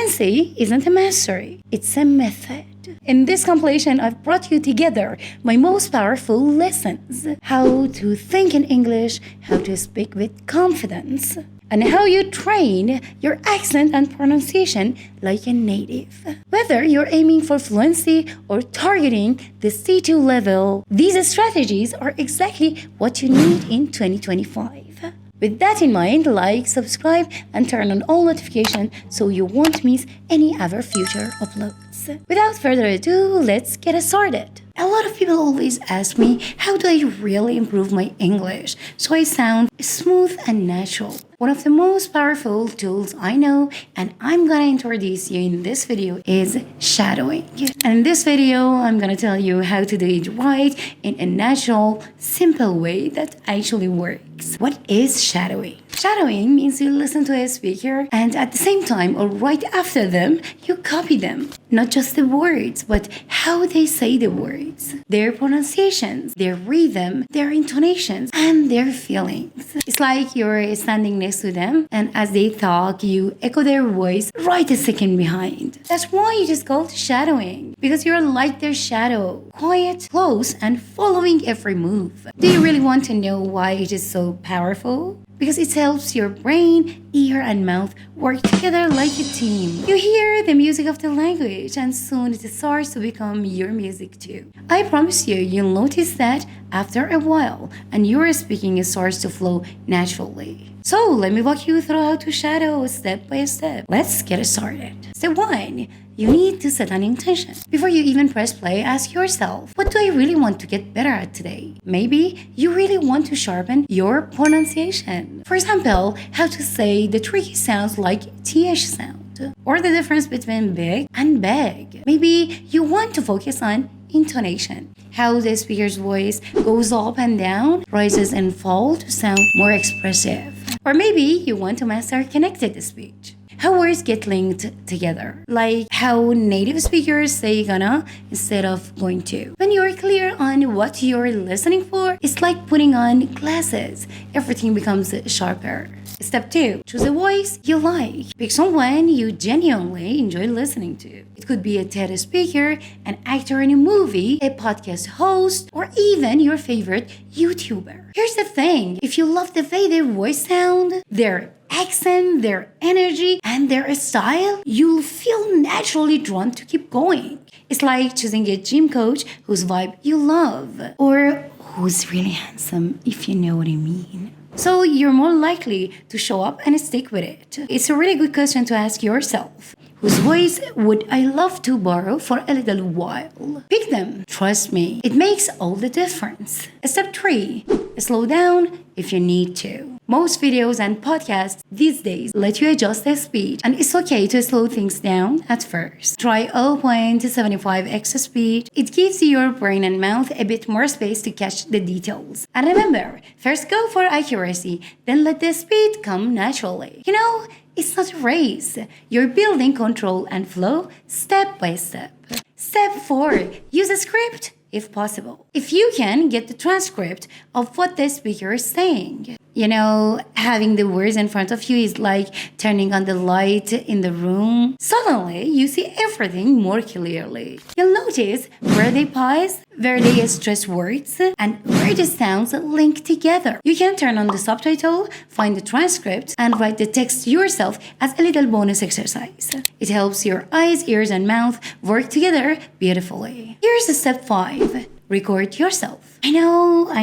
Fluency isn't a mastery, it's a method. In this compilation, I've brought you together my most powerful lessons: how to think in English, how to speak with confidence, and how you train your accent and pronunciation like a native. Whether you're aiming for fluency or targeting the C2 level, these strategies are exactly what you need in 2025. With that in mind, like, subscribe, and turn on all notifications so you won't miss any other future uploads. Without further ado, let's get started. A lot of people always ask me, how do I really improve my English so I sound smooth and natural? One of the most powerful tools I know, and I'm gonna introduce you in this video, is shadowing. And in this video, I'm gonna tell you how to do it right in a natural, simple way that actually works. What is shadowing? Shadowing means you listen to a speaker and at the same time or right after them, you copy them. Not just the words, but how they say the words, their pronunciations, their rhythm, their intonations, and their feelings. It's like you're standing next to them, and as they talk, you echo their voice right a second behind. That's why it is called shadowing, because you're like their shadow, quiet, close, and following every move. Do you really want to know why it is so powerful? Because it helps your brain, ear, and mouth work together like a team. You hear the music of the language, and soon it starts to become your music too. I promise you'll notice that after a while, and your speaking starts to flow naturally. So let me walk you through how to shadow step by step. Let's get started. Step 1. You need to set an intention. Before you even press play, ask yourself, what do I really want to get better at today? Maybe you really want to sharpen your pronunciation. For example, how to say the tricky sounds like TH sound, or the difference between big and beg. Maybe you want to focus on intonation, how the speaker's voice goes up and down, rises and falls to sound more expressive. Or maybe you want to master connected speech, how words get linked together, like how native speakers say gonna instead of going to. When you're clear on what you're listening for, it's like putting on glasses. Everything becomes sharper. Step 2. Choose a voice you like. Pick someone you genuinely enjoy listening to. It could be a TED speaker, an actor in a movie, a podcast host, or even your favorite YouTuber. Here's the thing. If you love the way their voice sound, their accent, their energy, and their style, you'll feel naturally drawn to keep going. It's like choosing a gym coach whose vibe you love, or who's really handsome, if you know what I mean. So you're more likely to show up and stick with it. It's a really good question to ask yourself. Whose voice would I love to borrow for a little while? Pick them. Trust me, it makes all the difference. Step 3. Slow down if you need to. Most videos and podcasts these days let you adjust the speed, and it's okay to slow things down at first. Try 0.75x speed. It gives your brain and mouth a bit more space to catch the details. And remember, first go for accuracy, then let the speed come naturally. It's not a race. You're building control and flow step by step. Step 4. Use a script if possible. If you can, get the transcript of what the speaker is saying. Having the words in front of you is like turning on the light in the room. Suddenly, you see everything more clearly. You'll notice where they pause, where they stress words, and where the sounds link together. You can turn on the subtitle, find the transcript, and write the text yourself as a little bonus exercise. It helps your eyes, ears, and mouth work together beautifully. Here's step 5. Record yourself. I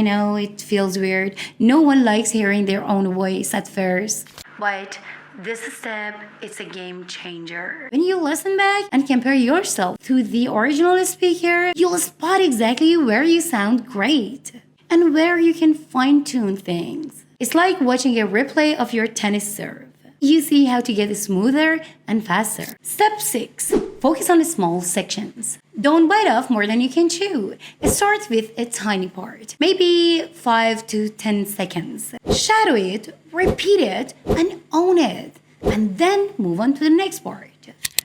know, it feels weird. No one likes hearing their own voice at first. But this step, it's a game changer. When you listen back and compare yourself to the original speaker, you'll spot exactly where you sound great and where you can fine-tune things. It's like watching a replay of your tennis serve. You see how to get smoother and faster. Step 6. Focus on the small sections. Don't bite off more than you can chew. Start with a tiny part, maybe 5 to 10 seconds. Shadow it, repeat it, and own it. And then move on to the next part.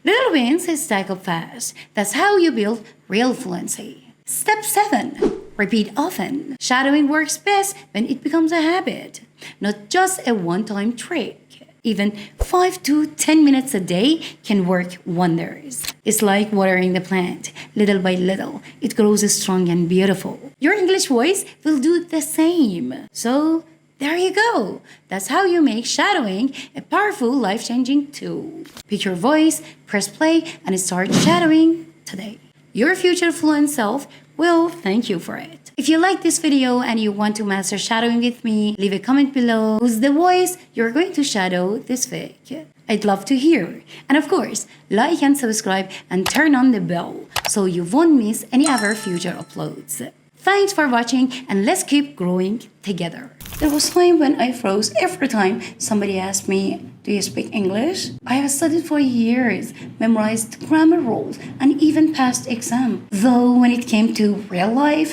Little wins stack up fast. That's how you build real fluency. Step 7. Repeat often. Shadowing works best when it becomes a habit, not just a one-time trick. Even 5 to 10 minutes a day can work wonders. It's like watering the plant. Little by little, it grows strong and beautiful. Your English voice will do the same. So, there you go. That's how you make shadowing a powerful, life-changing tool. Pick your voice, press play, and start shadowing today. Your future fluent self will thank you for it. If you like this video and you want to master shadowing with me, leave a comment below who's the voice you're going to shadow this week. I'd love to hear. And of course, like and subscribe and turn on the bell so you won't miss any other future uploads. Thanks for watching and let's keep growing together. There was a time when I froze every time somebody asked me, "Do you speak English?" I have studied for years, memorized grammar rules, and even passed exam. Though when it came to real life,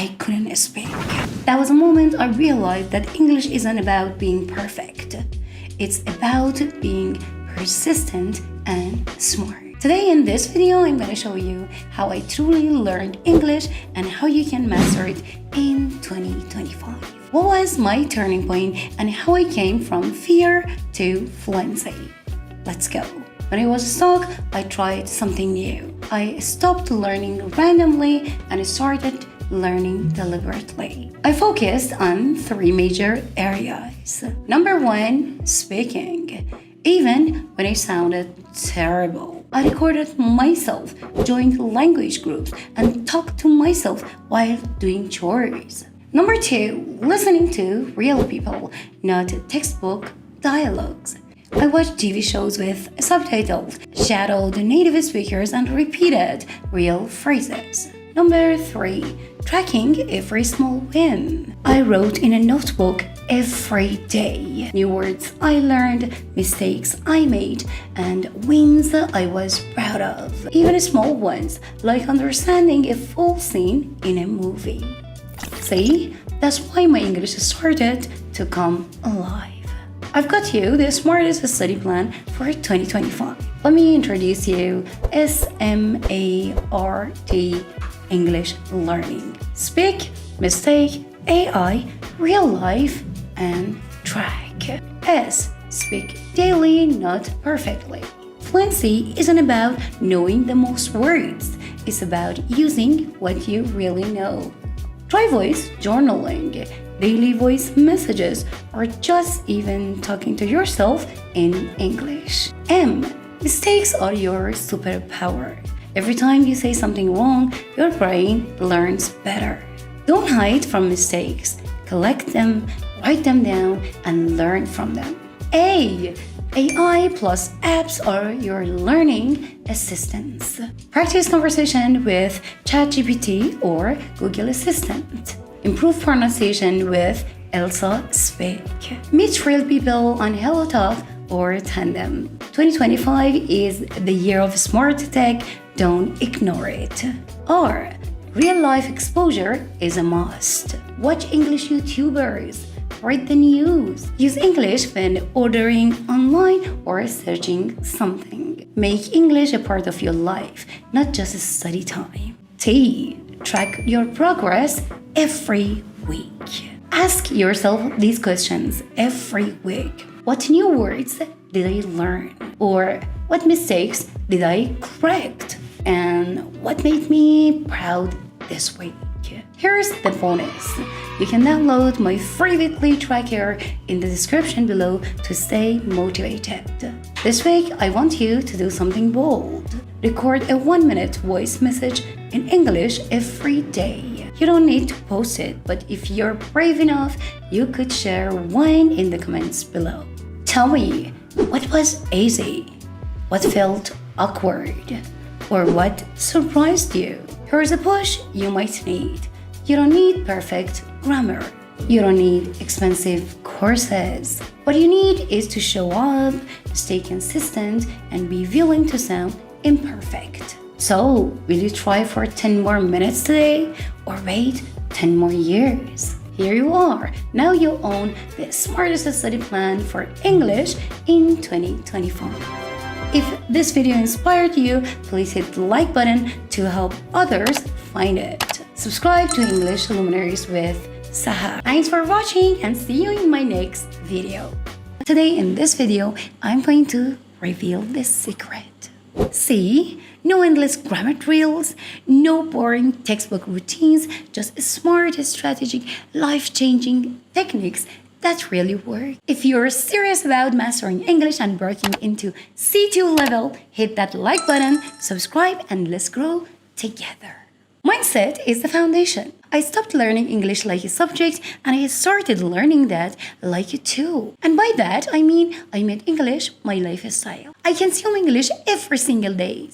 I couldn't speak. That was a moment I realized that English isn't about being perfect. It's about being persistent and smart. Today in this video, I'm going to show you how I truly learned English and how you can master it in 2025. What was my turning point and how I came from fear to fluency? Let's go. When I was stuck, I tried something new. I stopped learning randomly and started learning deliberately. I focused on 3 major areas. Number 1, speaking. Even when I sounded terrible. I recorded myself, joined language groups, and talked to myself while doing chores. Number 2, listening to real people, not textbook dialogues. I watched TV shows with subtitles, shadowed native speakers, and repeated real phrases. Number 3, tracking every small win. I wrote in a notebook every day. New words I learned, mistakes I made, and wins I was proud of. Even small ones, like understanding a full scene in a movie. See, that's why my English started to come alive. I've got you the smartest study plan for 2025. Let me introduce you SMART English Learning. Speak, mistake, AI, real life, and track. S. Speak daily, not perfectly. Fluency isn't about knowing the most words. It's about using what you really know. Try voice journaling, daily voice messages, or just even talking to yourself in English. M. Mistakes are your superpower. Every time you say something wrong, your brain learns better. Don't hide from mistakes. Collect them, write them down, and learn from them. A. AI plus apps are your learning assistants. Practice conversation with ChatGPT or Google Assistant. Improve pronunciation with Elsa Speak. Meet real people on HelloTalk or Tandem. 2025 is the year of smart tech. Don't ignore it. R. Real-life exposure is a must. Watch English YouTubers. Read the news. Use English when ordering online or searching something. Make English a part of your life, not just a study time. T. Track your progress every week. Ask yourself these questions every week. What new words did I learn? Or what mistakes did I correct? And what made me proud this week? Here's the bonus. You can download my free weekly tracker in the description below to stay motivated. This week, I want you to do something bold. Record a 1-minute voice message in English every day. You don't need to post it, but if you're brave enough, you could share one in the comments below. Tell me, what was easy? What felt awkward? Or what surprised you? Here's a push you might need. You don't need perfect grammar. You don't need expensive courses. What you need is to show up, stay consistent, and be willing to sound imperfect. So, will you try for 10 more minutes today? Or wait 10 more years? Here you are. Now you own the smartest study plan for English in 2025. If this video inspired you, please hit the like button to help others find it. Subscribe to English Luminaries with Sahar. Thanks for watching and see you in my next video. Today in this video, I'm going to reveal this secret. See? No endless grammar drills, no boring textbook routines, just smart, strategic, life-changing techniques that really work. If you're serious about mastering English and breaking into C2 level, hit that like button, subscribe, and let's grow together. Mindset is the foundation. I stopped learning English like a subject and I started learning that like it too. And by that, I mean I made English my lifestyle. I consume English every single day.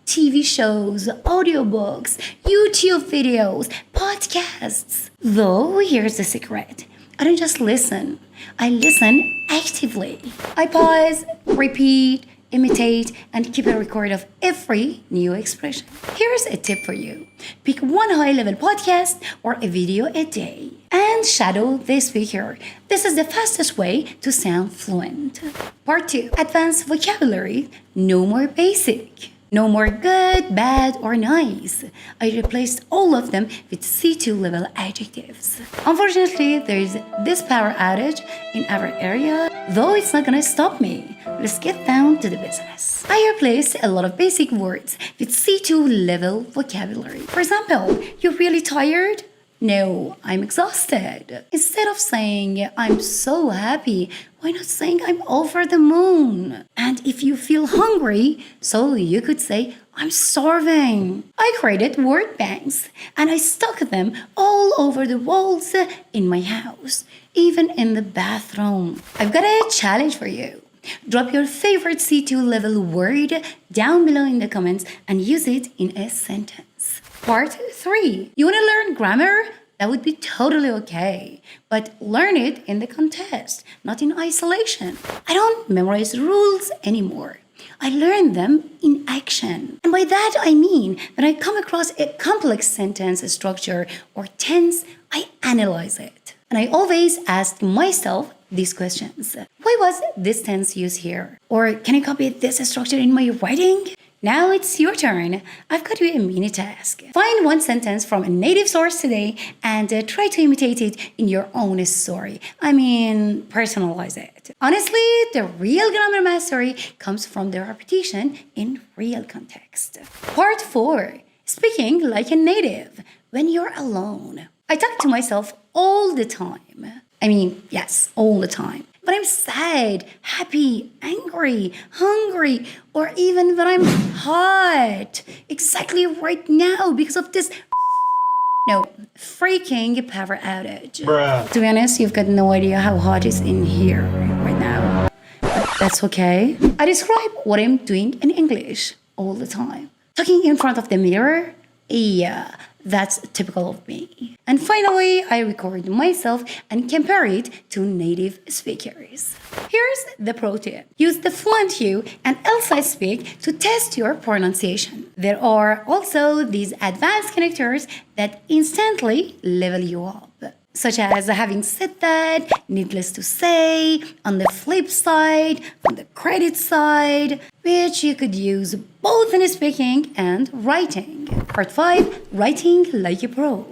TV shows, audiobooks, YouTube videos, podcasts. Though, here's the secret. I don't just listen. I listen actively. I pause, repeat, imitate, and keep a record of every new expression. Here's a tip for you. Pick one high-level podcast or a video a day and shadow the speaker. This is the fastest way to sound fluent. Part 2. Advanced vocabulary. No more basic. No more good, bad, or nice. I replaced all of them with C2 level adjectives. Unfortunately, there is this power outage in our area, though it's not gonna stop me. Let's get down to the business. I replaced a lot of basic words with C2 level vocabulary. For example, you're really tired? No, I'm exhausted. Instead of saying, I'm so happy, why not saying I'm over the moon? And if you feel hungry, so you could say, I'm starving. I created word banks and I stuck them all over the walls in my house, even in the bathroom. I've got a challenge for you. Drop your favorite C2 level word down below in the comments and use it in a sentence. Part 3. You want to learn grammar? That would be totally okay. But learn it in the context, not in isolation. I don't memorize rules anymore. I learn them in action. And by that I mean when I come across a complex sentence structure or tense, I analyze it. And I always ask myself these questions. Why was this tense used here? Or can I copy this structure in my writing? Now it's your turn. I've got you a mini task. Find one sentence from a native source today and try to imitate it in your own story. I mean, personalize it. Honestly, the real grammar mastery comes from the repetition in real context. Part 4. Speaking like a native when you're alone. I talk to myself all the time. I mean, yes, all the time. When I'm sad, happy, angry, hungry, or even when I'm hot. Exactly right now because of this freaking power outage. Bruh. To be honest, you've got no idea how hot it's in here right now. But that's okay. I describe what I'm doing in English all the time. Talking in front of the mirror? Yeah. That's typical of me. And finally, I record myself and compare it to native speakers. Here's the pro tip. Use the Fluently and else I speak to test your pronunciation. There are also these advanced connectors that instantly level you up. Such as having said that, needless to say, on the flip side, on the credit side, which you could use both in speaking and writing. Part 5. Writing like a pro.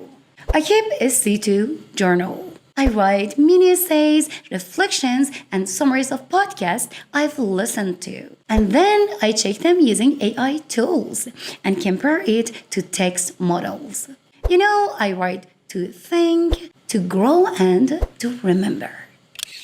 I keep a C2 journal. I write mini essays, reflections, and summaries of podcasts I've listened to. And then I check them using AI tools and compare it to text models. You know, I write to think, to grow, and to remember.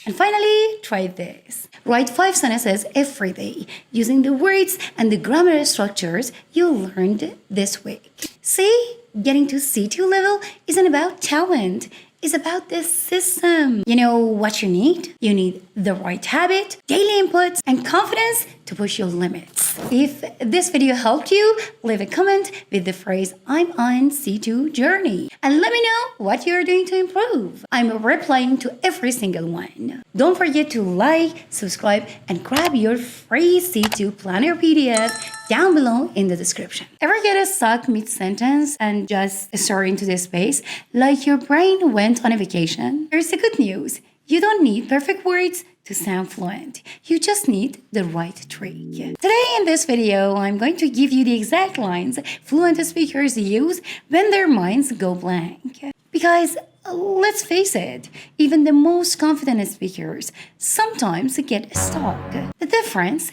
And finally, try this. Write 5 sentences every day using the words and the grammar structures you learned this week. See, getting to C2 level isn't about talent. It's about the system. You know what you need? You need the right habit, daily inputs, and confidence to push your limits. If this video helped you, leave a comment with the phrase I'm on C2 journey and let me know what you're doing to improve. I'm replying to every single one. Don't forget to like, subscribe, and grab your free C2 planner PDF down below in the description. Ever get stuck mid-sentence and just stare into the space like your brain went on a vacation? Here's the good news. You don't need perfect words to sound fluent. You just need the right trick. Today in this video, I'm going to give you the exact lines fluent speakers use when their minds go blank. Because let's face it, even the most confident speakers sometimes get stuck. The difference?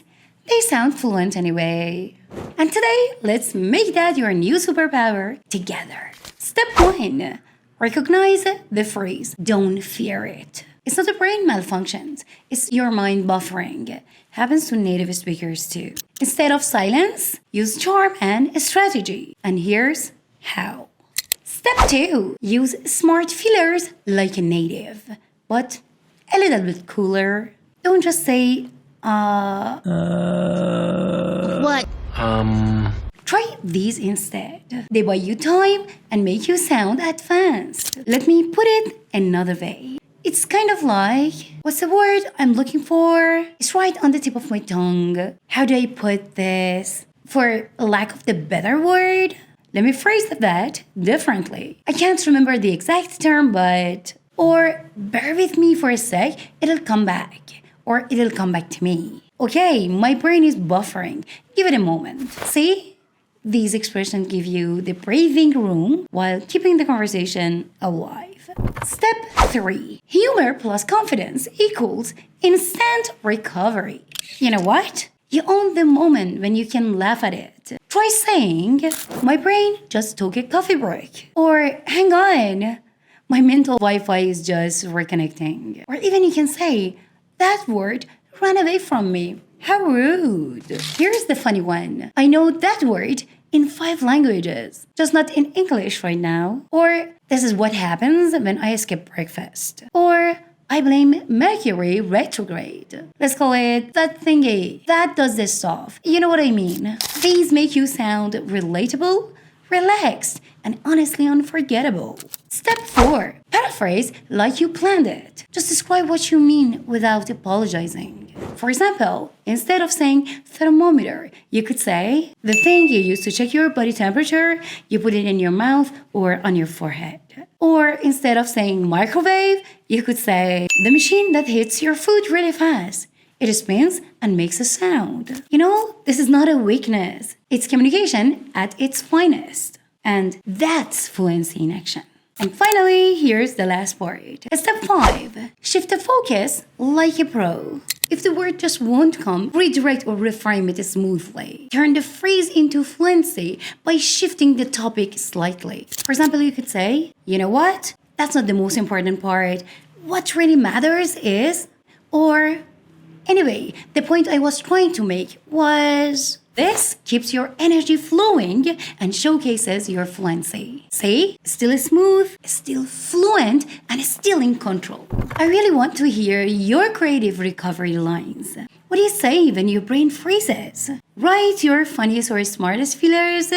They sound fluent anyway. And today, let's make that your new superpower together. Step 1. Recognize the phrase, don't fear it. It's not a brain malfunction, it's your mind buffering. Happens to native speakers too. Instead of silence, use charm and strategy. And here's how. Step 2. Use smart fillers like a native, but a little bit cooler. Don't just say, What? Try these instead. They buy you time and make you sound advanced. Let me put it another way. It's kind of like, what's the word I'm looking for? It's right on the tip of my tongue. How do I put this? For lack of the better word? Let me phrase that differently. I can't remember the exact term, but... Or bear with me for a sec, it'll come back. Or it'll come back to me. Okay, my brain is buffering. Give it a moment. See? These expressions give you the breathing room while keeping the conversation alive. Step 3. Humor plus confidence equals instant recovery. You know what? You own the moment when you can laugh at it. Try saying, my brain just took a coffee break. Or, hang on, my mental Wi-Fi is just reconnecting. Or even you can say, that word ran away from me. How rude. Here's the funny one. I know that word in 5 languages, just not in English right now. Or, this is what happens when I skip breakfast. Or, I blame Mercury retrograde. Let's call it that thingy that does this stuff. You know what I mean? These make you sound relatable, relaxed, and honestly unforgettable. Step 4. Paraphrase like you planned it. Just describe what you mean without apologizing. For example, instead of saying thermometer, you could say the thing you use to check your body temperature, you put it in your mouth or on your forehead. Or instead of saying microwave, you could say the machine that heats your food really fast. It spins and makes a sound. You know, this is not a weakness. It's communication at its finest. And that's fluency in action. And finally, here's the last part. Step 5. Shift the focus like a pro. If the word just won't come, redirect or reframe it smoothly. Turn the phrase into fluency by shifting the topic slightly. For example, you could say, you know what? That's not the most important part. What really matters is... Or, anyway, the point I was trying to make was... This keeps your energy flowing and showcases your fluency. See? Still smooth, still fluent, and still in control. I really want to hear your creative recovery lines. What do you say when your brain freezes? Write your funniest or smartest fillers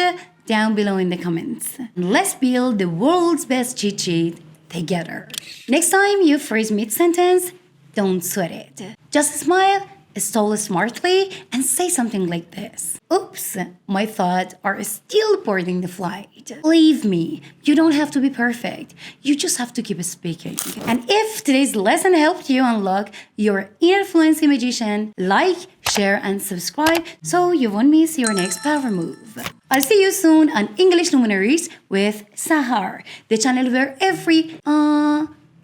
down below in the comments. Let's build the world's best cheat sheet together. Next time you freeze mid-sentence, don't sweat it. Just smile, stall smartly, and say something like this. Oops, my thoughts are still boarding the flight. Believe me, you don't have to be perfect. You just have to keep speaking. And if today's lesson helped you unlock your inner fluency magician, like, share, and subscribe so you won't miss your next power move. I'll see you soon on English Luminaries with Sahar, the channel where every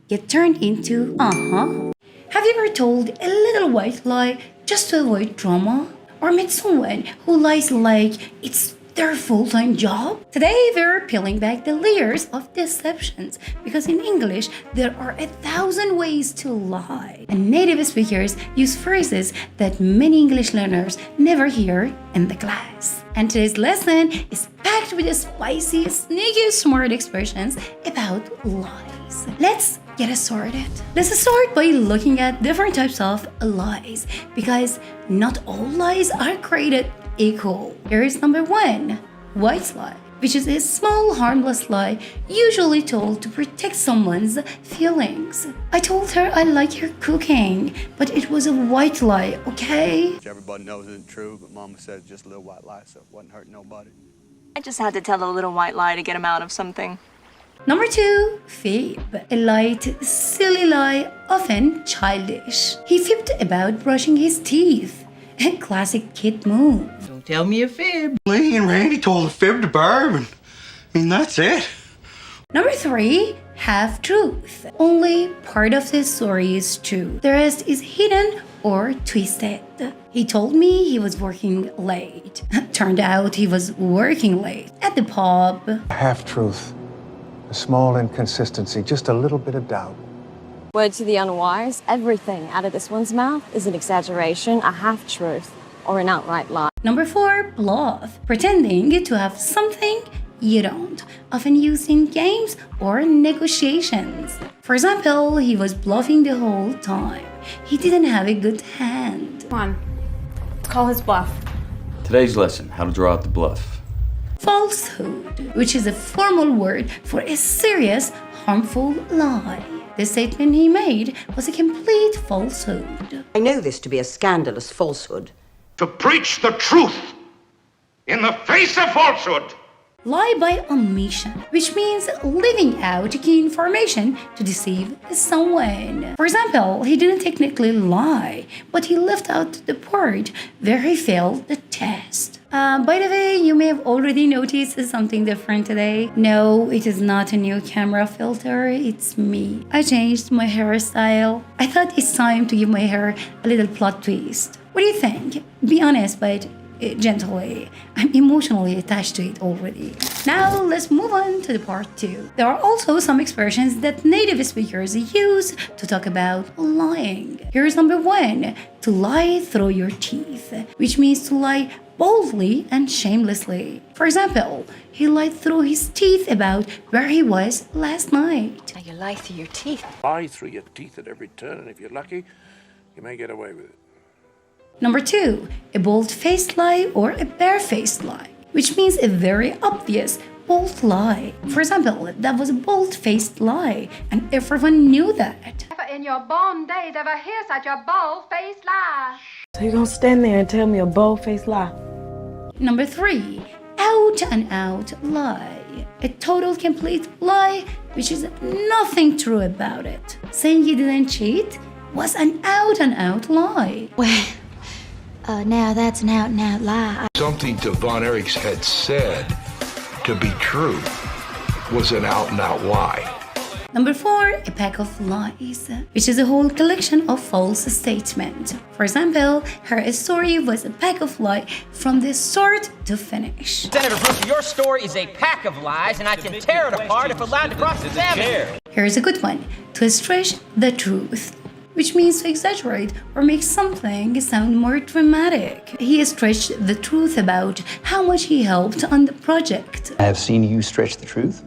get turned into Have you ever told a little white lie just to avoid drama? Or met someone who lies like it's their full-time job? Today we're peeling back the layers of deceptions because in English there are 1,000 ways to lie. And native speakers use phrases that many English learners never hear in the class. And today's lesson is packed with the spicy, sneaky, smart expressions about lies. Let's get us started. Let's start by looking at different types of lies because not all lies are created equal. Here is number 1, white lie, which is a small harmless lie usually told to protect someone's feelings. I told her I like her cooking, but it was a white lie, okay? Everybody knows it isn't true, but Mama said it's just a little white lie, so it wasn't hurting nobody. I just had to tell a little white lie to get him out of something. Number 2, fib. A light, silly lie, often childish. He fibbed about brushing his teeth. A classic kid move. Don't tell me a fib. Lee and Randy told a fib to Barb, and that's it. Number 3, half-truth. Only part of the story is true. The rest is hidden or twisted. He told me he was working late. Turned out he was working late at the pub. Half-truth, a small inconsistency, just a little bit of doubt. Word to the unwise, everything out of this one's mouth is an exaggeration, a half-truth, or an outright lie. Number 4, bluff. Pretending to have something you don't, often used in games or negotiations. For example, he was bluffing the whole time. He didn't have a good hand. Come on, let's call his bluff. Today's lesson, how to draw out the bluff. Falsehood, which is a formal word for a serious, harmful lie. The statement he made was a complete falsehood. I know this to be a scandalous falsehood. To preach the truth in the face of falsehood. Lie by omission, which means leaving out key information to deceive someone. For example, he didn't technically lie, but he left out the part where he failed the test. By the way, you may have already noticed something different today. No, it is not a new camera filter, it's me. I changed my hairstyle. I thought it's time to give my hair a little plot twist. What do you think? Be honest, but gently. I'm emotionally attached to it already. Now let's move on to the part 2. There are also some expressions that native speakers use to talk about lying. Here's number 1, to lie through your teeth, which means to lie boldly and shamelessly. For example, he lied through his teeth about where he was last night. Now you lie through your teeth. Lie through your teeth at every turn, and if you're lucky, you may get away with it. Number 2, a bold-faced lie or a bare-faced lie, which means a very obvious, bold lie. For example, that was a bold-faced lie, and everyone knew that. In your born days, ever hear such a bold-faced lie? So you're gonna stand there and tell me a bold-faced lie? Number 3, out-and-out lie. A total complete lie, which is nothing true about it. Saying he didn't cheat was an out-and-out lie. Well, now that's an out-and-out lie. Something to Von Erichs had said to be true was an out-and-out lie. Number 4, a pack of lies, which is a whole collection of false statements. For example, her story was a pack of lies from the start to finish. Senator Brewster, your story is a pack of lies, and I can tear it apart if allowed to cross-examine. Here's a good one, to stretch the truth, which means to exaggerate or make something sound more dramatic. He stretched the truth about how much he helped on the project. I have seen you stretch the truth.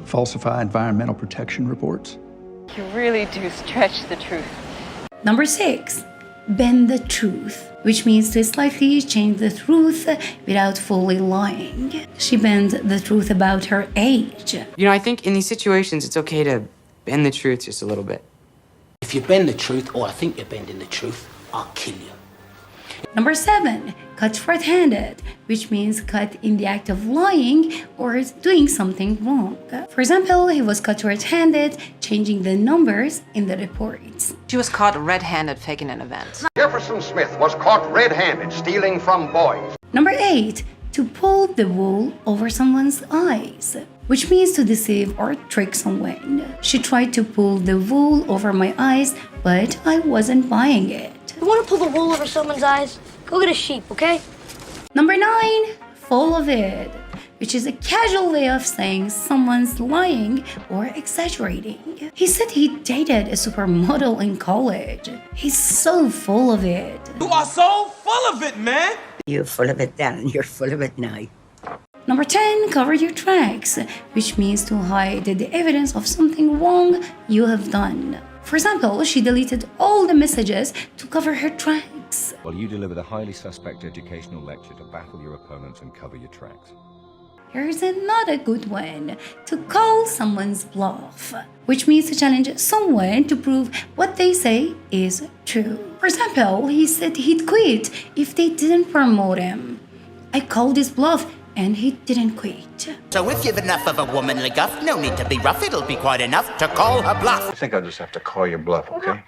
Falsify environmental protection reports. You really do stretch the truth. Number 6, bend the truth, which means to slightly change the truth without fully lying. She bent the truth about her age. You know, I think in these situations, it's okay to bend the truth just a little bit. If you bend the truth, or I think you're bending the truth, I'll kill you. Number 7, cut short-handed, which means cut in the act of lying or doing something wrong. For example, he was cut short-handed, changing the numbers in the reports. She was caught red-handed faking an event. Jefferson Smith was caught red-handed stealing from boys. Number 8, to pull the wool over someone's eyes, which means to deceive or trick someone. She tried to pull the wool over my eyes, but I wasn't buying it. You want to pull the wool over someone's eyes? Go get a sheep, okay? Number 9, full of it, which is a casual way of saying someone's lying or exaggerating. He said he dated a supermodel in college. He's so full of it. You are so full of it, man! You're full of it then, and you're full of it now. Number 10, cover your tracks, which means to hide the evidence of something wrong you have done. For example, she deleted all the messages to cover her tracks. Well, you delivered a highly suspect educational lecture to baffle your opponents and cover your tracks. Here's another good one, to call someone's bluff, which means to challenge someone to prove what they say is true. For example, he said he'd quit if they didn't promote him. I called his bluff and he didn't quit. So if you've enough of a womanly guff, no need to be rough, it'll be quite enough to call her bluff. I think I'll just have to call your bluff, okay?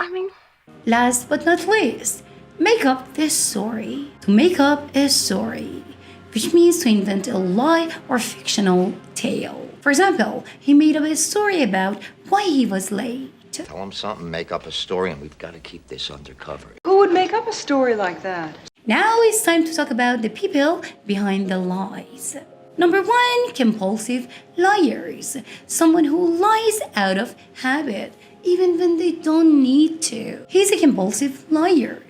Last but not least, make up this story. To make up a story, which means to invent a lie or fictional tale. For example, he made up a story about why he was late. Tell him something, make up a story, and we've got to keep this undercover. Who would make up a story like that? Now it's time to talk about the people behind the lies. Number 1, compulsive liars. Someone who lies out of habit, even when they don't need to. He's a compulsive liar.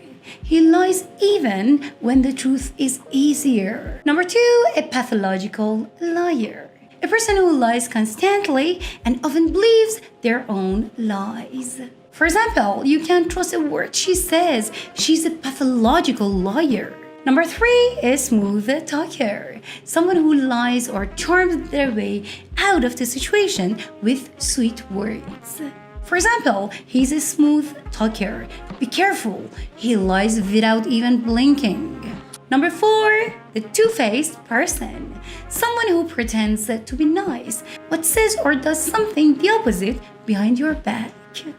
He lies even when the truth is easier. Number 2, a pathological liar. A person who lies constantly and often believes their own lies. For example, you can't trust a word she says. She's a pathological liar. Number 3 is smooth talker. Someone who lies or charms their way out of the situation with sweet words. For example, he's a smooth talker. Be careful, he lies without even blinking. Number 4, the two-faced person. Someone who pretends to be nice, but says or does something the opposite behind your back.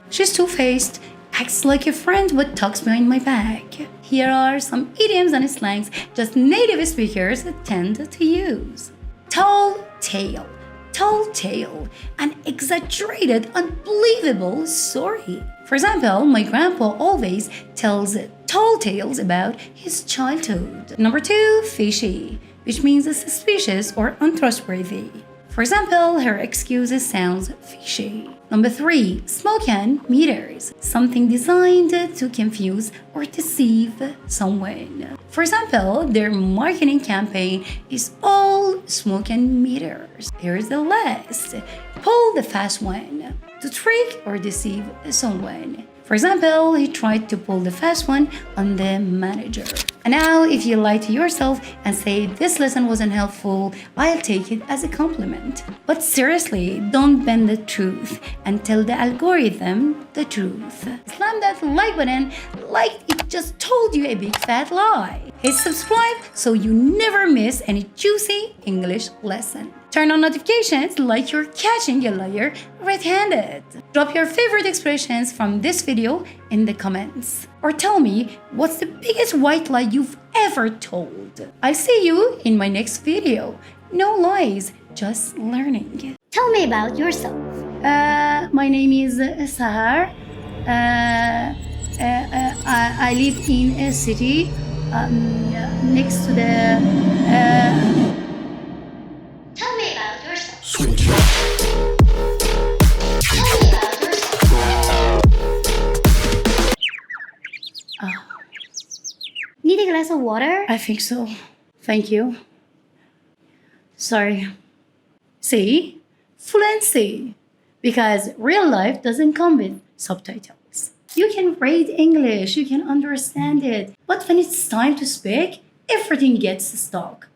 She's two-faced, acts like a friend but talks behind my back. Here are some idioms and slangs just native speakers tend to use. Tall tale. Tall tale, an exaggerated, unbelievable story. For example, my grandpa always tells tall tales about his childhood. Number 2, fishy, which means suspicious or untrustworthy. For example, her excuses sounds fishy. Number 3, smoke and mirrors, something designed to confuse or deceive someone. For example, their marketing campaign is all smoke and mirrors. Here's the list. Pull the fast one, to trick or deceive someone. For example, he tried to pull the fast one on the manager. And now, if you lie to yourself and say this lesson wasn't helpful, I'll take it as a compliment. But seriously, don't bend the truth and tell the algorithm the truth. Slam that like button like it just told you a big fat lie. Hit subscribe so you never miss any juicy English lesson. Turn on notifications like you're catching a liar red-handed. Drop your favorite expressions from this video in the comments. Or tell me what's the biggest white lie you've ever told. I'll see you in my next video. No lies, just learning. Tell me about yourself. My name is Sahar. I live in a city next to the... Tell me about yourself. Switch. Tell me about yourself. Need a glass of water? I think so. Thank you. Sorry. See? Fluency. Because real life doesn't come with subtitles. You can read English, you can understand it. But when it's time to speak, everything gets stuck.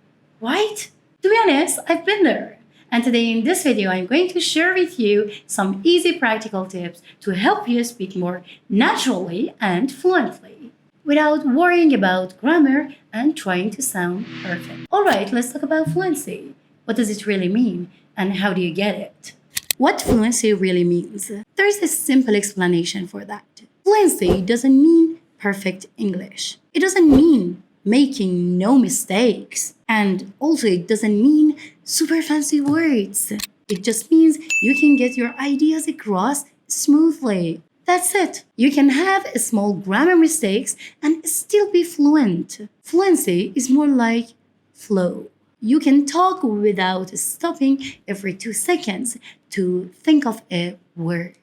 Right? To be honest, I've been there. And today in this video, I'm going to share with you some easy practical tips to help you speak more naturally and fluently, without worrying about grammar and trying to sound perfect. Alright, let's talk about fluency. What does it really mean? And how do you get it? What fluency really means? There's a simple explanation for that. Fluency doesn't mean perfect English. It doesn't mean making no mistakes. And also it doesn't mean super fancy words. It just means you can get your ideas across smoothly. That's it. You can have small grammar mistakes and still be fluent. Fluency is more like flow. You can talk without stopping every 2 seconds to think of a word.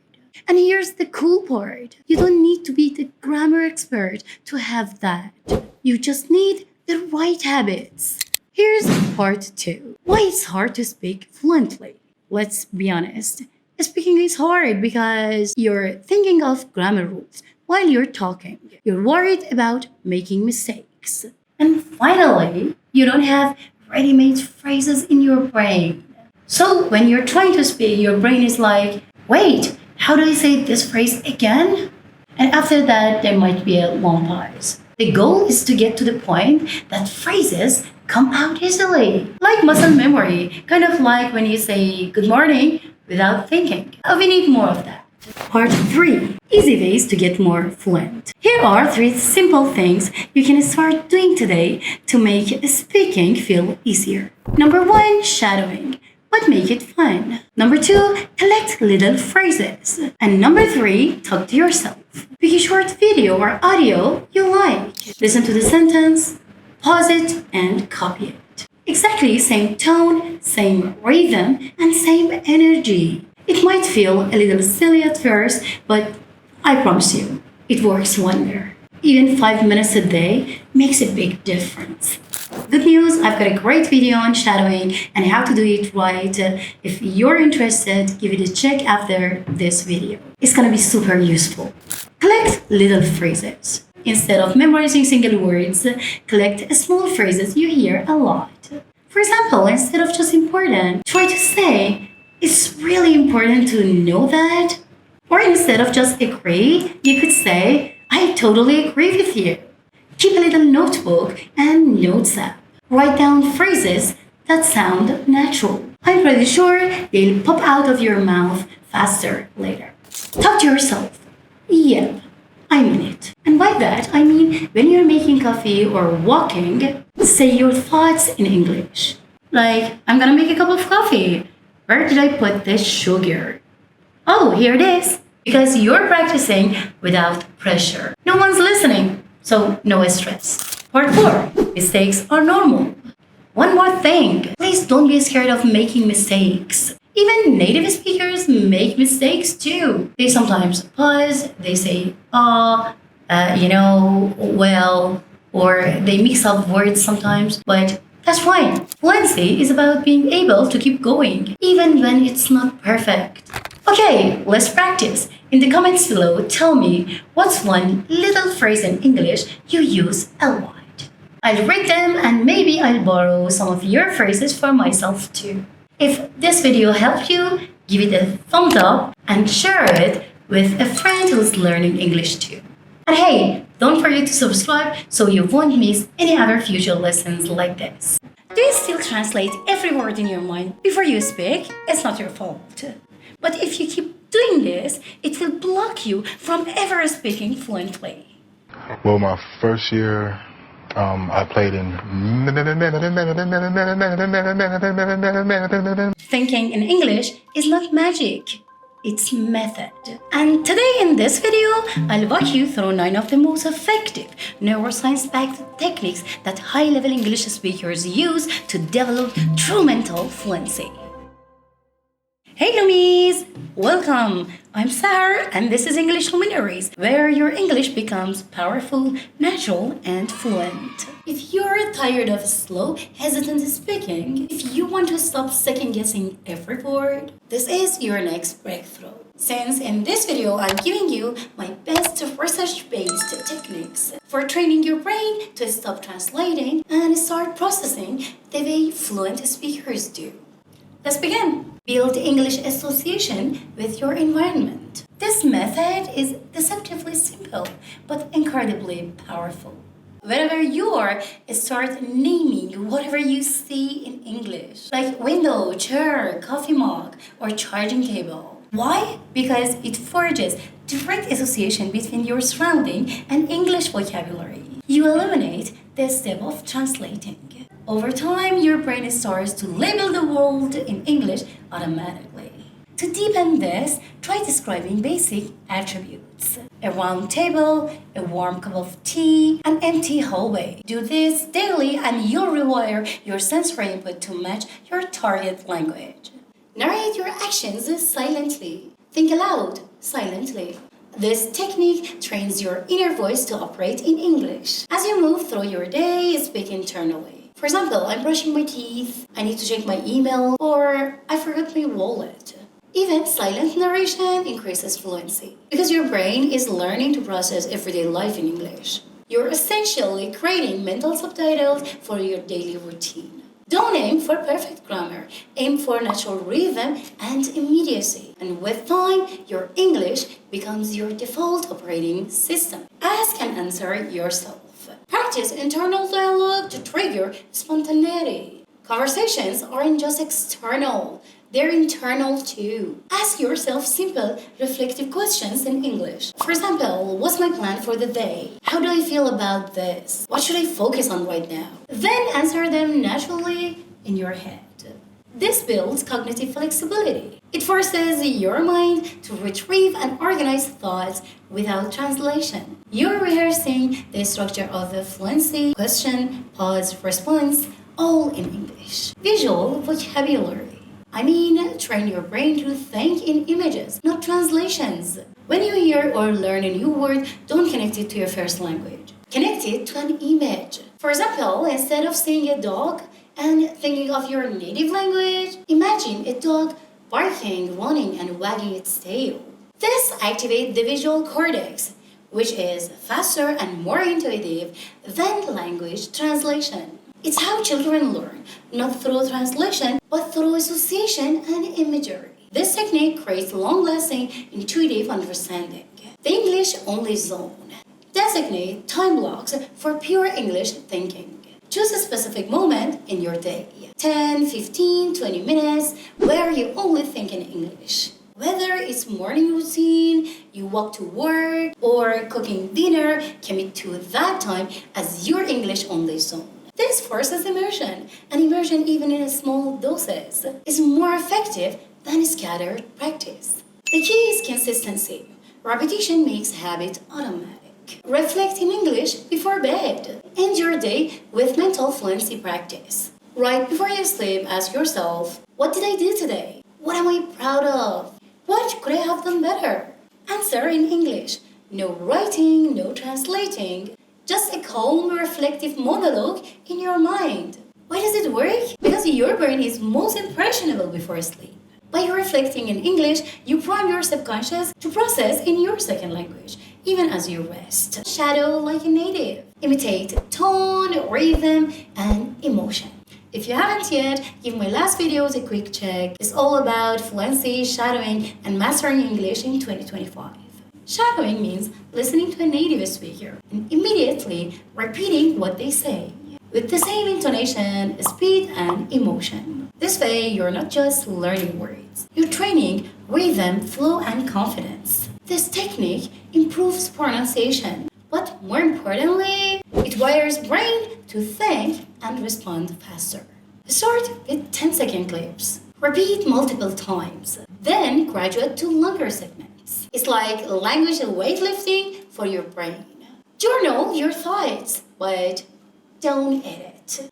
And here's the cool part. You don't need to be the grammar expert to have that. You just need the right habits. Here's part 2. Why it's hard to speak fluently. Let's be honest. Speaking is hard because you're thinking of grammar rules while you're talking. You're worried about making mistakes. And finally, you don't have ready-made phrases in your brain. So when you're trying to speak, your brain is like, wait, how do I say this phrase again? And after that, there might be a long pause. The goal is to get to the point that phrases come out easily. Like muscle memory, kind of like when you say good morning without thinking. We need more of that. Part 3. Easy ways to get more fluent. Here are 3 simple things you can start doing today to make speaking feel easier. Number 1, shadowing. but make it fun. Number 2, collect little phrases. And number 3, talk to yourself. Pick a short video or audio you like. Listen to the sentence, pause it, and copy it. Exactly same tone, same rhythm, and same energy. It might feel a little silly at first, but I promise you, it works wonder. Even 5 minutes a day makes a big difference. Good news, I've got a great video on shadowing and how to do it right. If you're interested, give it a check after this video. It's gonna be super useful. Collect little phrases. Instead of memorizing single words, collect small phrases you hear a lot. For example, instead of just important, try to say, it's really important to know that. Or instead of just agree, you could say, I totally agree with you. Keep a little notebook and notes app. Write down phrases that sound natural. I'm pretty sure they'll pop out of your mouth faster later. Talk to yourself. Yep, I mean it. And by that, I mean when you're making coffee or walking, say your thoughts in English. Like, I'm gonna make a cup of coffee. Where did I put this sugar? Oh, here it is. Because you're practicing without pressure. No one's listening, so no stress. Part 4. Mistakes are normal. One more thing. Please don't be scared of making mistakes. Even native speakers make mistakes too. They sometimes pause, they say, well, or they mix up words sometimes, but that's fine. Fluency is about being able to keep going, even when it's not perfect. Okay, let's practice. In the comments below, tell me what's one little phrase in English you use a lot. I'll read them and maybe I'll borrow some of your phrases for myself too. If this video helped you, give it a thumbs up and share it with a friend who's learning English too. And hey, don't forget to subscribe so you won't miss any other future lessons like this. Do you still translate every word in your mind before you speak? It's not your fault. But if you keep doing this, it will block you from ever speaking fluently. Well, my first year, I played in... Thinking in English is not magic. It's method. And today in this video, I'll walk you through 9 of the most effective neuroscience-backed techniques that high-level English speakers use to develop true mental fluency. Hey Lumies! Welcome! I'm Sahar and this is English Luminaries, where your English becomes powerful, natural, and fluent. If you're tired of slow, hesitant speaking, if you want to stop second-guessing every word, this is your next breakthrough. Since in this video, I'm giving you my best research-based techniques for training your brain to stop translating and start processing the way fluent speakers do. Let's begin. Build English association with your environment. This method is deceptively simple, but incredibly powerful. Wherever you are, start naming whatever you see in English, like window, chair, coffee mug, or charging cable. Why? Because it forges direct association between your surrounding and English vocabulary. You eliminate the step of translating. Over time, your brain starts to label the world in English automatically. To deepen this, try describing basic attributes. A round table, a warm cup of tea, an empty hallway. Do this daily and you'll rewire your sensory input to match your target language. Narrate your actions silently. Think aloud silently. This technique trains your inner voice to operate in English. As you move through your day, speak internally. For example, I'm brushing my teeth, I need to check my email, or I forgot my wallet. Even silent narration increases fluency because your brain is learning to process everyday life in English. You're essentially creating mental subtitles for your daily routine. Don't aim for perfect grammar, aim for natural rhythm and immediacy. And with time, your English becomes your default operating system. Ask and answer yourself. Practice internal dialogue to trigger spontaneity. Conversations aren't just external, they're internal too. Ask yourself simple, reflective questions in English. For example, what's my plan for the day? How do I feel about this? What should I focus on right now? Then answer them naturally in your head. This builds cognitive flexibility. It forces your mind to retrieve and organize thoughts without translation. You're rehearsing the structure of the fluency, question, pause, response, all in English. Visual vocabulary. Train your brain to think in images, not translations. When you hear or learn a new word, don't connect it to your first language. Connect it to an image. For example, instead of seeing a dog and thinking of your native language, imagine a dog barking, running, and wagging its tail. This activates the visual cortex, which is faster and more intuitive than language translation. It's how children learn, not through translation, but through association and imagery. This technique creates long-lasting, intuitive understanding. The English-only zone. Designate time blocks for pure English thinking. Choose a specific moment in your day, 10, 15, 20 minutes, where you only think in English. Whether it's morning routine, you walk to work, or cooking dinner, commit to that time as your English-only zone. This forces immersion, and immersion, even in small doses, is more effective than scattered practice. The key is consistency. Repetition makes habit automatic. Reflect in English before bed. End your day with mental fluency practice. Right before you sleep, ask yourself, what did I do today? What am I proud of? What could I have done better? Answer in English. No writing, no translating. Just a calm, reflective monologue in your mind. Why does it work? Because your brain is most impressionable before sleep. By reflecting in English, you prime your subconscious to process in your second language, even as you rest. Shadow like a native. Imitate tone, rhythm, and emotion. If you haven't yet, give my last videos a quick check. It's all about fluency, shadowing, and mastering English in 2025. Shadowing means listening to a native speaker and immediately repeating what they say, with the same intonation, speed, and emotion. This way, you're not just learning words, you're training rhythm, flow, and confidence. This technique improves pronunciation, but more importantly, it wires brain to think and respond faster. Start with 10-second clips. Repeat multiple times, then graduate to longer segments. It's like language weightlifting for your brain. Journal your thoughts, but don't edit.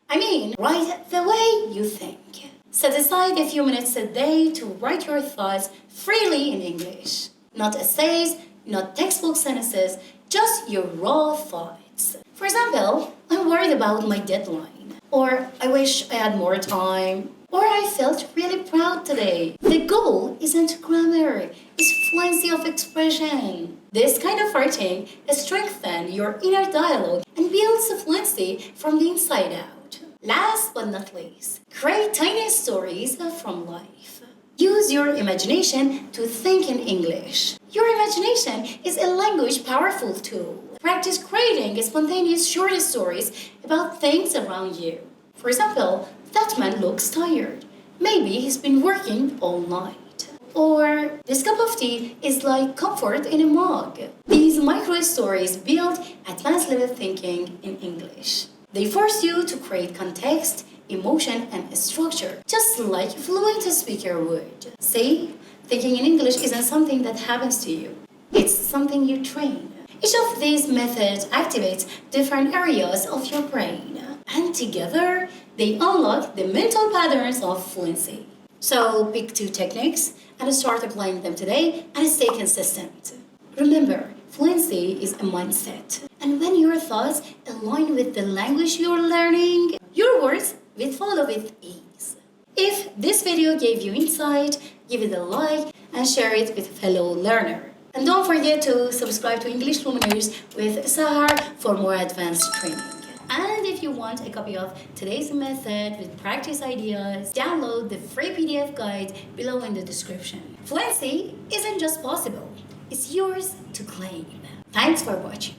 Write the way you think. Set aside a few minutes a day to write your thoughts freely in English. Not essays, not textbook sentences, just your raw thoughts. For example, I'm worried about my deadline. Or I wish I had more time. Or I felt really proud today. The goal isn't grammar, it's fluency of expression. This kind of writing strengthens your inner dialogue and builds fluency from the inside out. Last but not least, create tiny stories from life. Use your imagination to think in English. Your imagination is a language powerful tool. Practice creating spontaneous short stories about things around you. For example, that man looks tired. Maybe he's been working all night. Or this cup of tea is like comfort in a mug. These micro stories build advanced level thinking in English. They force you to create context, emotion, and structure, just like a fluent speaker would. See, thinking in English isn't something that happens to you. It's something you train. Each of these methods activates different areas of your brain, and together they unlock the mental patterns of fluency. So pick 2 techniques and start applying them today and stay consistent. Remember, fluency is a mindset, and when your thoughts align with the language you're learning, your words will follow with ease. If this video gave you insight, give it a like and share it with a fellow learner. And don't forget to subscribe to English Luminaries with Sahar for more advanced training. And if you want a copy of today's method with practice ideas, download the free PDF guide below in the description. Fluency isn't just possible, it's yours to claim. Thanks for watching.